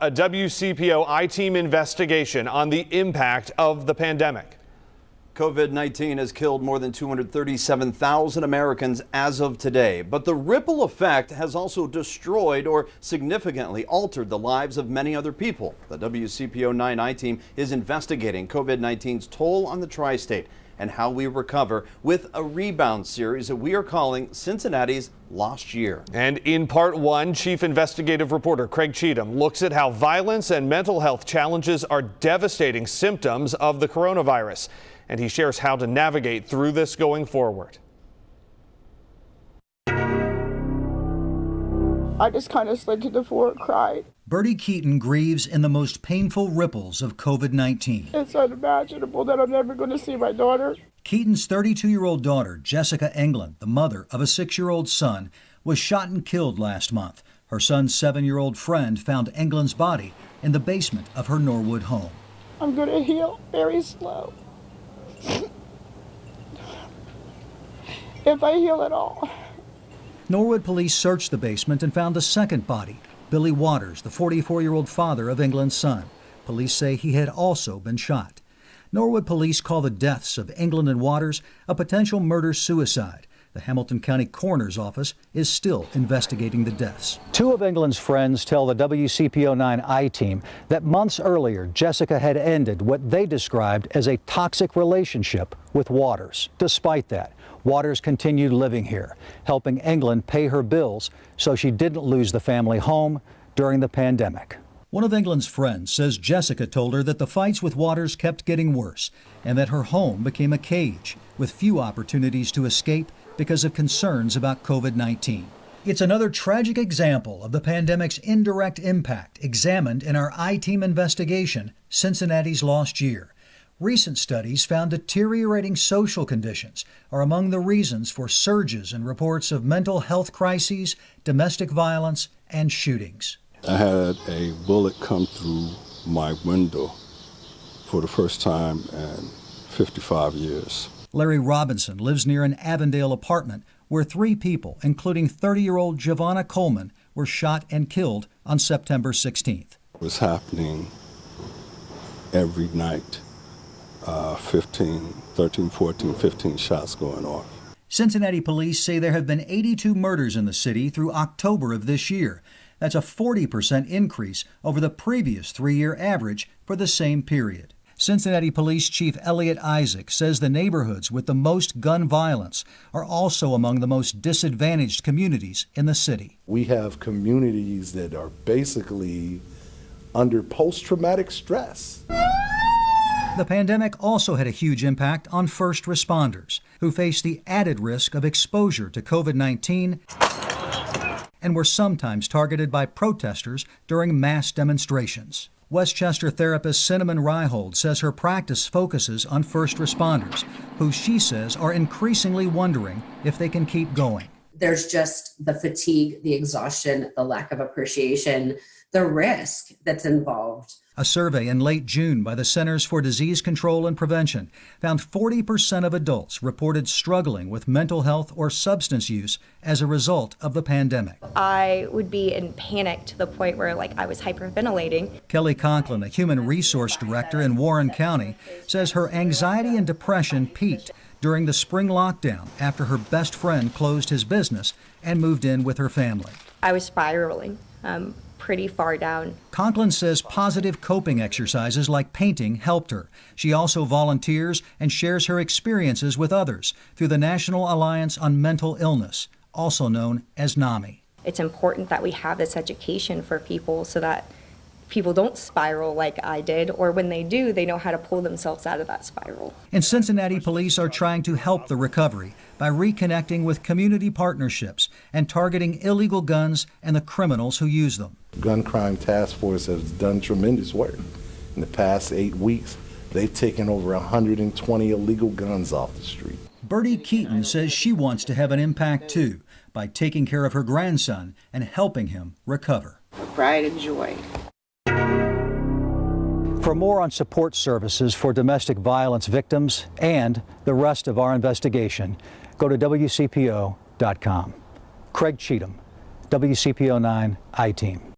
a WCPO I-Team investigation on the impact of the pandemic. COVID-19 has killed more than 237,000 Americans as of today, but the ripple effect has also destroyed or significantly altered the lives of many other people. The WCPO 9 I-Team is investigating COVID-19's toll on the tri-state and how we recover with a rebound series that we are calling Cincinnati's Lost Year. And in part one, Chief Investigative Reporter Craig Cheatham looks at how violence and mental health challenges are devastating symptoms of the coronavirus. And he shares how to navigate through this going forward. I just kind of slid to the floor and cried. Bertie Keaton grieves in the most painful ripples of COVID-19. It's unimaginable that I'm never going to see my daughter. Keaton's 32-year-old daughter, Jessica Englund, the mother of a 6-year-old son, was shot and killed last month. Her son's 7-year-old friend found Englund's body in the basement of her Norwood home. I'm going to heal very slow. If I heal at all. Norwood police searched the basement and found a second body, Billy Waters, the 44-year-old father of Englund's son. Police say he had also been shot. Norwood police call the deaths of Englund and Waters a potential murder-suicide. The Hamilton County Coroner's Office is still investigating the deaths. Two of Englund's friends tell the WCPO 9 I-Team that months earlier, Jessica had ended what they described as a toxic relationship with Waters. Despite that, Waters continued living here, helping Englund pay her bills so she didn't lose the family home during the pandemic. One of Englund's friends says Jessica told her that the fights with Waters kept getting worse and that her home became a cage with few opportunities to escape because of concerns about COVID-19. It's another tragic example of the pandemic's indirect impact examined in our I-Team investigation, Cincinnati's Lost Year. Recent studies found deteriorating social conditions are among the reasons for surges in reports of mental health crises, domestic violence, and shootings. I had a bullet come through my window for the first time in 55 years. Larry Robinson lives near an Avondale apartment where 3 people, including 30-year-old Giovanna Coleman, were shot and killed on September 16th. It was happening every night, 13, 14, 15 shots going off. Cincinnati police say there have been 82 murders in the city through October of this year. That's a 40% increase over the previous 3-year average for the same period. Cincinnati Police Chief Elliot Isaac says the neighborhoods with the most gun violence are also among the most disadvantaged communities in the city. We have communities that are basically under post-traumatic stress. The pandemic also had a huge impact on first responders, who face the added risk of exposure to COVID-19 and were sometimes targeted by protesters during mass demonstrations. Westchester therapist Cinnamon Ryhold says her practice focuses on first responders, who she says are increasingly wondering if they can keep going. There's just the fatigue, the exhaustion, the lack of appreciation, the risk that's involved. A survey in late June by the Centers for Disease Control and Prevention found 40% of adults reported struggling with mental health or substance use as a result of the pandemic. I would be in panic to the point where I was hyperventilating. Kelly Conklin, a human resource director in Warren County, says her anxiety and depression peaked during the spring lockdown after her best friend closed his business and moved in with her family. I was spiraling pretty far down. Conklin says positive coping exercises like painting helped her. She also volunteers and shares her experiences with others through the National Alliance on Mental Illness, also known as NAMI. It's important that we have this education for people so that people don't spiral like I did, or when they do, they know how to pull themselves out of that spiral. And Cincinnati police are trying to help the recovery by reconnecting with community partnerships and targeting illegal guns and the criminals who use them. Gun Crime Task Force has done tremendous work. In the past 8 weeks, they've taken over 120 illegal guns off the street. Bertie Keaton says she wants to have an impact too by taking care of her grandson and helping him recover. Pride and joy. For more on support services for domestic violence victims and the rest of our investigation, go to WCPO.com. Craig Cheatham, WCPO 9 I-Team.